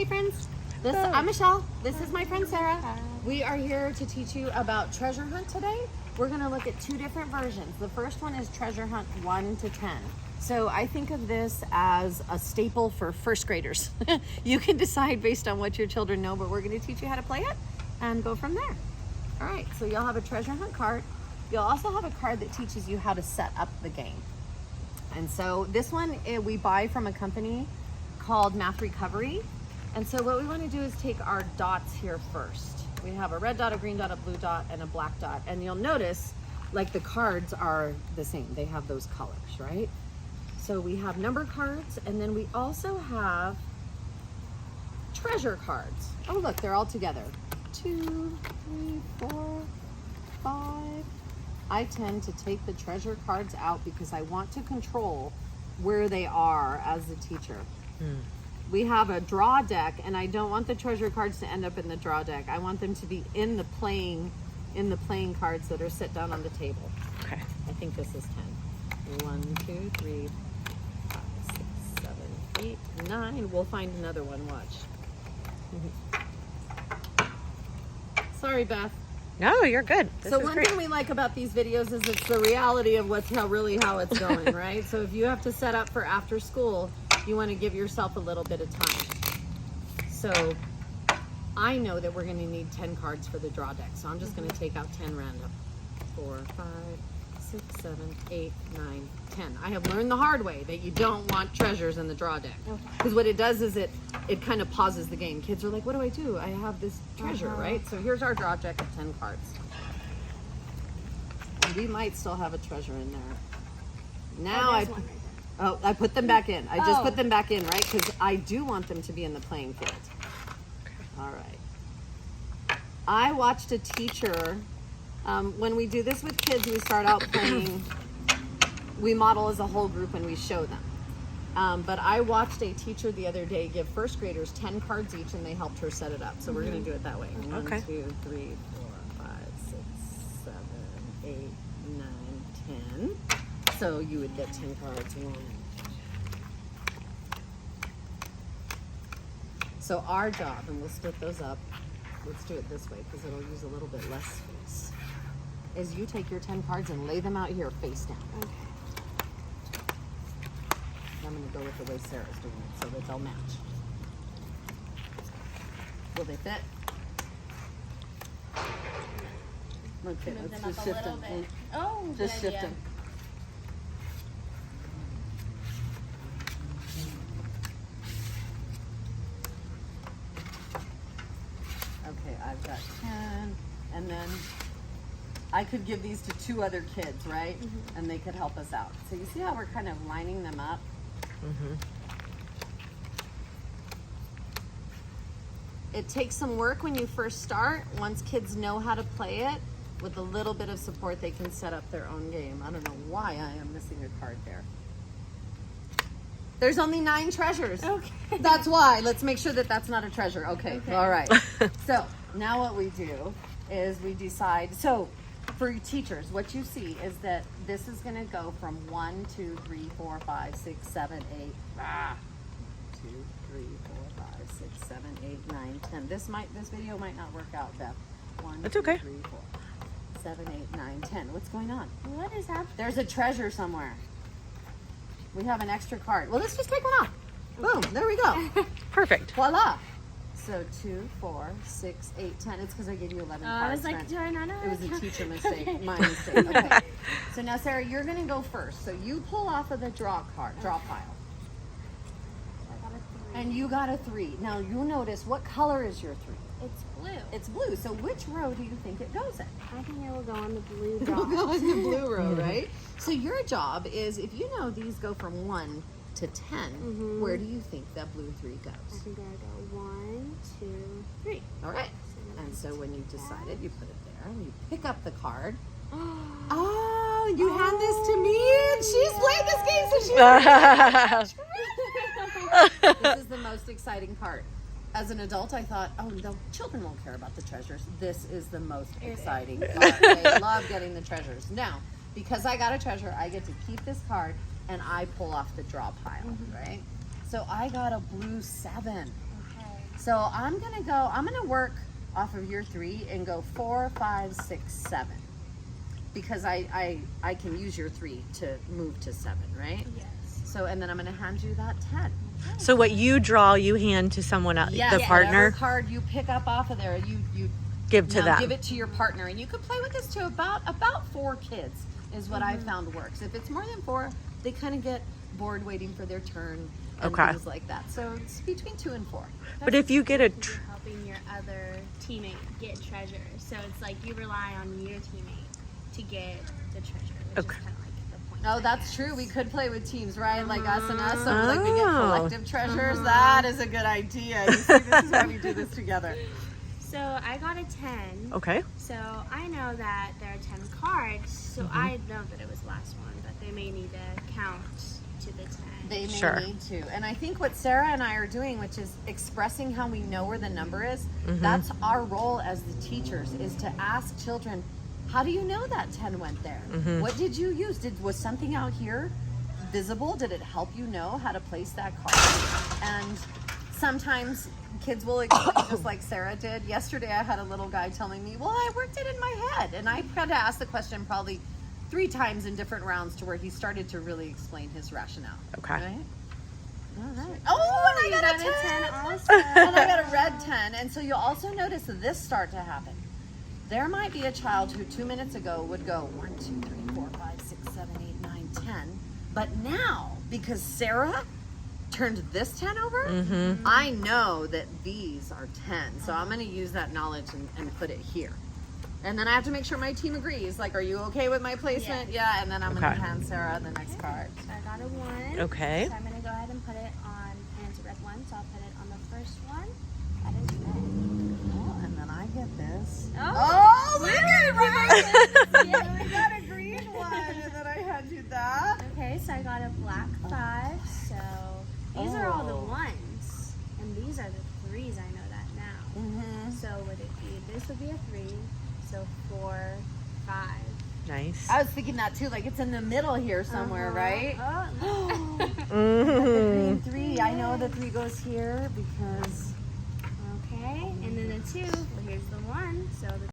Hey friends, I'm Michelle. This is my friend Sarah. We are here to teach you about Treasure Hunt today. We're going to look at two different versions. The first one is Treasure Hunt 1 to 10. So I think of this as a staple for first graders. You can decide based on what your children know, but we're going to teach you how to play it and go from there. All right, so you'll have a Treasure Hunt card. You'll also have a card that teaches you how to set up the game. And so this one we buy from a company called Math Recovery. And so what we want to do is take our dots here first. We have a red dot, a green dot, a blue dot, and a black dot. And you'll notice like the cards are the same. They have those colors, right? So we have number cards, and then we also have treasure cards. Oh, look, they're all together. 2, 3, 4, 5. I tend to take the treasure cards out because I want to control where they are as a teacher. We have a draw deck, and I don't want the treasure cards to end up in the draw deck. I want them to be in the playing cards that are set down on the table. Okay. I think this is 10. 1, 2, 3, 5, 6, 7, 8, 9. We'll find another one. Watch. Sorry, Beth. No, you're good. This So is one great. thing we like about these videos is it's the reality of how it's going, right? So if you have to set up for after school, you want to give yourself a little bit of time. So I know that we're going to need 10 cards for the draw deck. So I'm just going to take out 10 random. 4, 5, 6, 7, 8, 9, 10. I have learned the hard way that you don't want treasures in the draw deck. Because what it does is it kind of pauses the game. Kids are like, what do? I have this treasure, right? So here's our draw deck of 10 cards. And we might still have a treasure in there. Now I put them back in. I just put them back in, right? Because I do want them to be in the playing field. All right. I watched a teacher, when we do this with kids, we start out playing, we model as a whole group and we show them. But I watched a teacher the other day give first graders 10 cards each, and they helped her set it up. So we're going to do it that way. 1, 2, 3, 4, 5, 6, 7, 8, 9, 10. So you would get 10 cards. 1. So our job, and we'll split those up. Let's do it this way because it'll use a little bit less space. Is you take your 10 cards and lay them out here face down. Okay. I'm going to go with the way Sarah's doing it so that they'll match. Will they fit? Okay, let's just shift them. Oh, Just shift them. Okay, I've got 10, and then I could give these to 2 other kids, right? And they could help us out. So you see how we're kind of lining them up? It takes some work when you first start. Once kids know how to play it, with a little bit of support, they can set up their own game. I don't know why I am missing a card there. There's only 9 treasures. Okay. That's why. Let's make sure that that's not a treasure. Okay. All right. So now what we do is we decide. So for teachers, what you see is that this is going to go from 1, 2, 3, 4, 5, 6, 7, 8. 2, 3, 4, 5, 6, 7, 8, 9, 10. This video might not work out, Beth. 1, That's 2, okay. 3, 4, 7, 8, 9, 10. What's going on? What is happening? There's a treasure somewhere. We have an extra card. Well, let's just take one off. Boom, there we go. Perfect. Voila. So 2, 4, 6, 8, 10. It's because I gave you 11 cards. I was like, friend. do I not know? It was a teacher mistake. Okay. My mistake. Okay. So now, Sarah, you're going to go first. So you pull off of the draw pile. I got a 3. And you got a 3. Now, you'll notice, what color is your 3? It's blue. It's blue. So which row do you think it goes in? I think it will go on the blue It'll dot. go in the blue row, right? So your job is, if you know these go from 1 to 10, where do you think that blue 3 I goes? think I go 1, 2, 3. All right. And so when you've decided, you put it there, and you pick up the card. Oh, you hand this to me, and she's played this game, so she's This is the most exciting part. As an adult, I thought, oh, the children won't care about the treasures. This is the most exciting part. They love getting the treasures. Now, because I got a treasure, I get to keep this card, and I pull off the draw pile, right? So I got a blue 7. Okay. So I'm gonna work off of your 3 and go 4, 5, 6, 7. Because I can use your 3 to move to 7, right? Yes. So, and then I'm gonna hand you that 10. So what you draw, you hand to someone else, Yes, the partner. whatever card you pick up off of there, you Give to now them. give it to your partner, and you can play with this to about 4 kids is what I've found works. If it's more than 4, they kind of get bored waiting for their turn and Okay. things like that. So it's between 2 and 4. But if you get a You're helping your other teammate get treasure. So it's like you rely on your teammate to get the treasure, which Okay. is kind of like the point. Oh, I that's guess. true. We could play with teams, right? Like us and us. So like we get Oh. collective treasures. That is a good idea. You see, this is why we do this together. So I got a 10. okay. So I know that there are 10 cards. So I know that it was the last one, but they may need to count to the 10. They may Sure. need to. And I think what Sarah and I are doing, which is expressing how we know where the number is, that's our role as the teachers, is to ask children, how do you know that 10 went there? What did you use? Was something out here visible? Did it help you know how to place that card? And sometimes kids will explain just like Sarah did. Yesterday I had a little guy telling me, well, I worked it in my head. And I had to ask the question probably 3 times in different rounds to where he started to really explain his rationale. Okay. Right? All right. Oh, and you I got a 10. 10 also. And I got a red 10. And so you'll also notice this start to happen. There might be a child who 2 minutes ago would go 1, 2, 3, 4, 5, 6, 7, 8, 9, 10. But now, because Sarah turned this 10 over, I know that these are 10. So I'm going to use that knowledge and put it here. And then I have to make sure my team agrees. Like, are you okay with my placement? Yeah. And then I'm going Okay. to hand Sarah the next card. So I got a 1. Okay. So I'm going to go ahead and put it on, and it's a red 1, so I'll put it on the first one. That is red. Oh, and then I get this. Oh, look at right. Yeah. I got a green one, and then I hand you that. Okay, so I got a black 5. So these are all the Oh. 1s, and these are the 3s. I know that now. Mm-hmm. So would it be? This would be a 3. So 4, 5. Nice. I was thinking that too. Like it's in the middle here somewhere, right? Oh. Mm. Green 3. I know the 3 goes here because. Okay, and then the 2. Well, here's the 1. So the